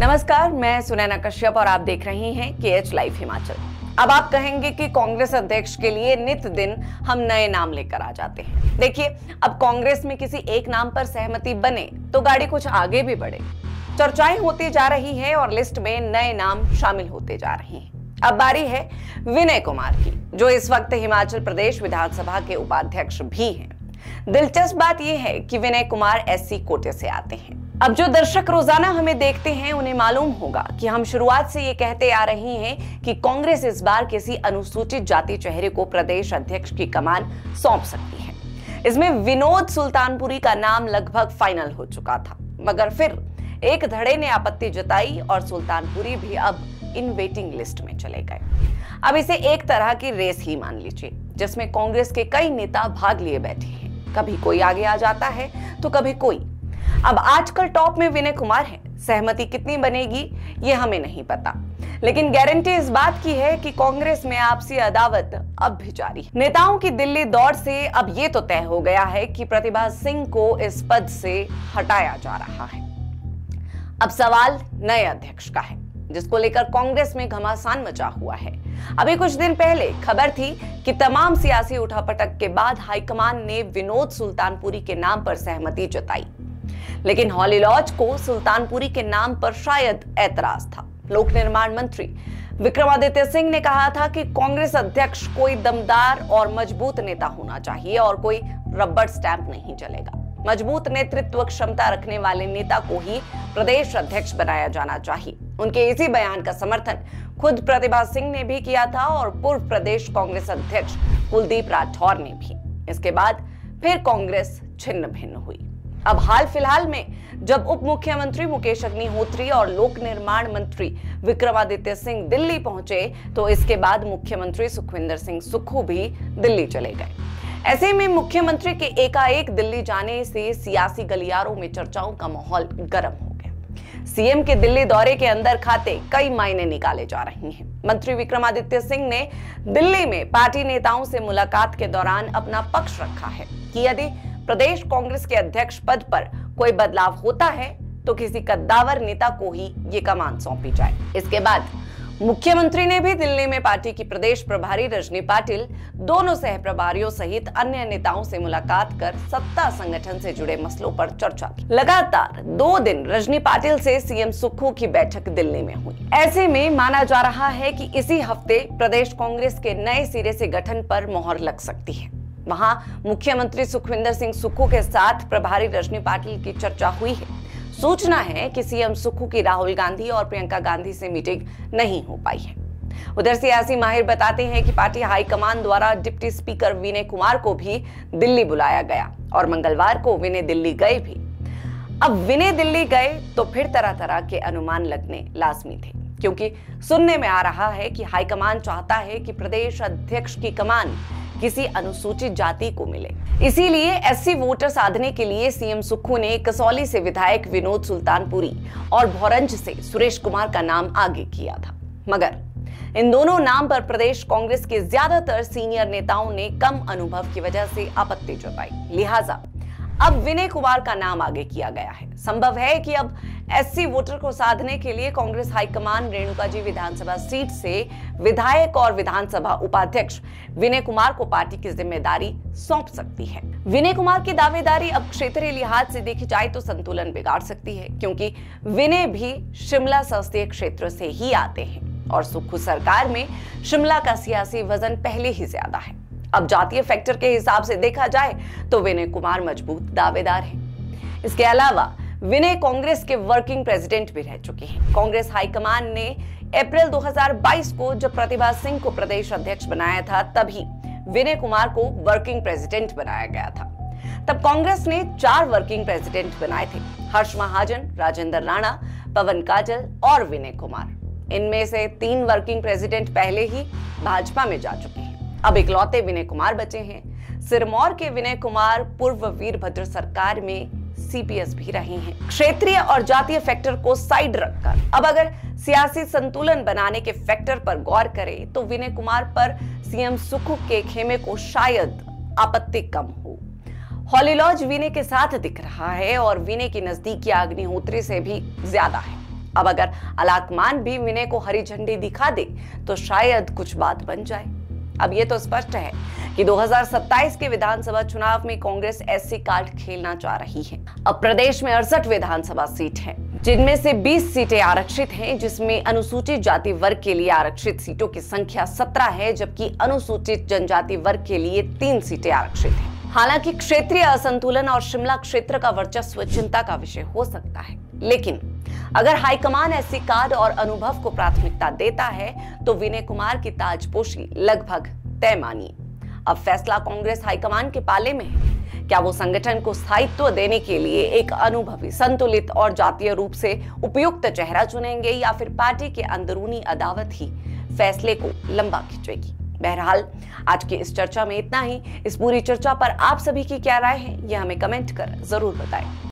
नमस्कार, मैं सुनैना कश्यप और आप देख रहे हैं KH लाइव हिमाचल। अब आप कहेंगे कि कांग्रेस अध्यक्ष के लिए नित दिन हम नए नाम लेकर आ जाते हैं। देखिए, अब कांग्रेस में किसी एक नाम पर सहमति बने तो गाड़ी कुछ आगे भी बढ़े। चर्चाएं होती जा रही है और लिस्ट में नए नाम शामिल होते जा रहे हैं। अब बारी है विनय कुमार की, जो इस वक्त हिमाचल प्रदेश विधानसभा के उपाध्यक्ष भी हैं। दिलचस्प बात यह है कि विनय कुमार SC कोटे से आते हैं। अब जो दर्शक रोजाना हमें देखते हैं उन्हें मालूम होगा कि हम शुरुआत से ये कहते आ रहे हैं कि कांग्रेस इस बार किसी अनुसूचित जाति चेहरे को प्रदेश अध्यक्ष की कमान सौंप सकती है। इसमें विनोद सुल्तानपुरी का नाम लगभग फाइनल हो चुका था, मगर फिर एक धड़े ने आपत्ति जताई और सुल्तानपुरी भी अब इन वेटिंग लिस्ट में चले गए। अब इसे एक तरह की रेस ही मान लीजिए, जिसमें कांग्रेस के कई नेता भाग लिए बैठे हैं। कभी कोई आगे आ जाता है तो कभी कोई। अब आजकल टॉप में विनय कुमार है। सहमति कितनी बनेगी ये हमें नहीं पता, लेकिन गारंटी इस बात की है कि कांग्रेस में आपसी अदावत अब भी जारी है। नेताओं की दिल्ली दौड़ से अब ये तो तय हो गया है कि प्रतिभा सिंह को इस पद से हटाया जा रहा है। अब सवाल नए अध्यक्ष का है, जिसको लेकर कांग्रेस में घमासान मचा हुआ है। अभी कुछ दिन पहले खबर थी कि तमाम सियासी उठापटक के बाद हाईकमान ने विनोद सुल्तानपुरी के नाम पर सहमति जताई, लेकिन हॉली लॉज को सुल्तानपुरी के नाम पर शायद ऐतराज था। लोक निर्माण मंत्री विक्रमादित्य सिंह ने कहा था कि कांग्रेस अध्यक्ष कोई दमदार और मजबूत नेता होना चाहिए और कोई रबर स्टैंप नहीं चलेगा। मजबूत नेतृत्व क्षमता रखने वाले नेता को ही प्रदेश अध्यक्ष बनाया जाना चाहिए। उनके इसी बयान का समर्थन खुद प्रतिभा सिंह ने भी किया था और पूर्व प्रदेश कांग्रेस अध्यक्ष कुलदीप राठौर ने भी। इसके बाद फिर कांग्रेस छिन्न भिन्न हुई। अब हाल फिलहाल में जब उप मुख्यमंत्री मुकेश अग्निहोत्री और लोक निर्माण मंत्री विक्रमादित्य सिंह दिल्ली पहुंचे, तो इसके बाद मुख्यमंत्री सुखविंदर सिंह सुक्खू भी दिल्ली चले गए। ऐसे में मुख्यमंत्री के एकाएक दिल्ली जाने से सियासी गलियारों में चर्चाओं का माहौल गर्म हो गया। सीएम के दिल्ली दौरे के अंदर खाते कई मायने निकाले जा रहे हैं। मंत्री विक्रमादित्य सिंह ने दिल्ली में पार्टी नेताओं से मुलाकात के दौरान अपना पक्ष रखा है कि यदि प्रदेश कांग्रेस के अध्यक्ष पद पर कोई बदलाव होता है तो किसी कद्दावर नेता को ही ये कमान सौंपी जाए। इसके बाद मुख्यमंत्री ने भी दिल्ली में पार्टी की प्रदेश प्रभारी रजनी पाटिल, दोनों सह प्रभारियों सहित अन्य नेताओं से मुलाकात कर सत्ता संगठन से जुड़े मसलों पर चर्चा की। लगातार 2 दिन रजनी पाटिल से सीएम सुक्खू की बैठक दिल्ली में हुई। ऐसे में माना जा रहा है कि इसी हफ्ते प्रदेश कांग्रेस के नए सिरे से गठन पर मोहर लग सकती है। वहां मुख्यमंत्री सुखविंदर सिंह सुक्खू के साथ प्रभारी रजनी पाटिल की चर्चा हुई है। सूचना है कि सीएम सुक्खू की राहुल गांधी और प्रियंका गांधी से मीटिंग नहीं हो पाई है। उधर सियासी माहिर बताते हैं कि पार्टी हाईकमान द्वारा डिप्टी स्पीकर विनय कुमार को भी दिल्ली बुलाया गया और मंगलवार को विनय दिल्ली गए भी। अब विनय दिल्ली गए तो फिर तरह तरह के अनुमान लगने लाजमी थे, क्योंकि सुनने में आ रहा है कि हाईकमान चाहता है कि प्रदेश अध्यक्ष की कमान किसी अनुसूचित जाति को मिले। इसीलिए SC वोटर साधने के लिए सीएम सुक्खू ने कसौली से विधायक विनोद सुल्तानपुरी और भोरंज से सुरेश कुमार का नाम आगे किया था, मगर इन दोनों नाम पर प्रदेश कांग्रेस के ज्यादातर सीनियर नेताओं ने कम अनुभव की वजह से आपत्ति जताई। लिहाजा अब विनय कुमार का नाम आगे किया गया है। संभव है कि अब SC वोटर को साधने के लिए कांग्रेस हाईकमान रेणुकाजी विधानसभा सीट से विधायक और विधानसभा उपाध्यक्ष विनय कुमार को पार्टी की जिम्मेदारी सौंप सकती है। विनय कुमार की दावेदारी अब क्षेत्रीय लिहाज से देखी जाए तो संतुलन बिगाड़ सकती है, क्योंकि विनय भी शिमला संसदीय क्षेत्र से ही आते हैं और सुक्खू सरकार में शिमला का सियासी वजन पहले ही ज्यादा है। अब जातीय फैक्टर के हिसाब से देखा जाए तो विनय कुमार मजबूत दावेदार हैं। इसके अलावा विनय कांग्रेस के वर्किंग प्रेसिडेंट भी रह चुके हैं। कांग्रेस हाईकमान ने अप्रैल 2022 को जब प्रतिभा सिंह को प्रदेश अध्यक्ष बनाया था, तभी विनय कुमार को वर्किंग प्रेसिडेंट बनाया गया था। तब कांग्रेस ने 4 वर्किंग प्रेसिडेंट बनाए थे: हर्ष महाजन, राजेंद्र राणा, पवन काजल और विनय कुमार। इनमें से 3 वर्किंग प्रेसिडेंट पहले ही भाजपा में जा चुके हैं। अब इकलौते विनय कुमार बचे हैं। सिरमौर के विनय कुमार पूर्व वीरभद्र सरकार में CPS भी रहे हैं। क्षेत्रीय और जातीय फैक्टर को साइड रखकर अब अगर सियासी संतुलन बनाने के फैक्टर पर गौर करें तो विनय कुमार पर सीएम सुक्खू के खेमे को शायद आपत्ति कम हो। हॉली लॉज विनय के साथ दिख रहा है और विनय की नजदीकी अग्निहोत्री से भी ज्यादा है। अब अगर आलाकमान भी विनय को हरी झंडी दिखा दे तो शायद कुछ बात बन जाए। अब ये तो स्पष्ट है कि 2027 के विधानसभा चुनाव में कांग्रेस एससी कार्ड खेलना चाह रही है। अब प्रदेश में 68 विधानसभा सीट हैं, जिनमें से 20 सीटें आरक्षित हैं, जिसमें अनुसूचित जाति वर्ग के लिए आरक्षित सीटों की संख्या 17 है, जबकि अनुसूचित जनजाति वर्ग के लिए 3 सीटें आरक्षित हैं। हालांकि क्षेत्रीय असंतुलन और शिमला क्षेत्र का वर्चस्व चिंता का विषय हो सकता है, लेकिन अगर हाईकमान एससी कार्ड और अनुभव को प्राथमिकता देता है तो विनय कुमार की ताजपोशी लगभग तय मानिए। अब फैसला कांग्रेस हाईकमान के पाले में है। क्या वो संगठन को स्थायित्व देने के लिए एक अनुभवी, संतुलित और जातीय रूप से उपयुक्त चेहरा चुनेंगे, या फिर पार्टी के अंदरूनी अदावत ही फैसले को लंबा खींचेगी? बहरहाल आज की इस चर्चा में इतना ही। इस पूरी चर्चा पर आप सभी की क्या राय है, यह हमें कमेंट कर जरूर बताएं।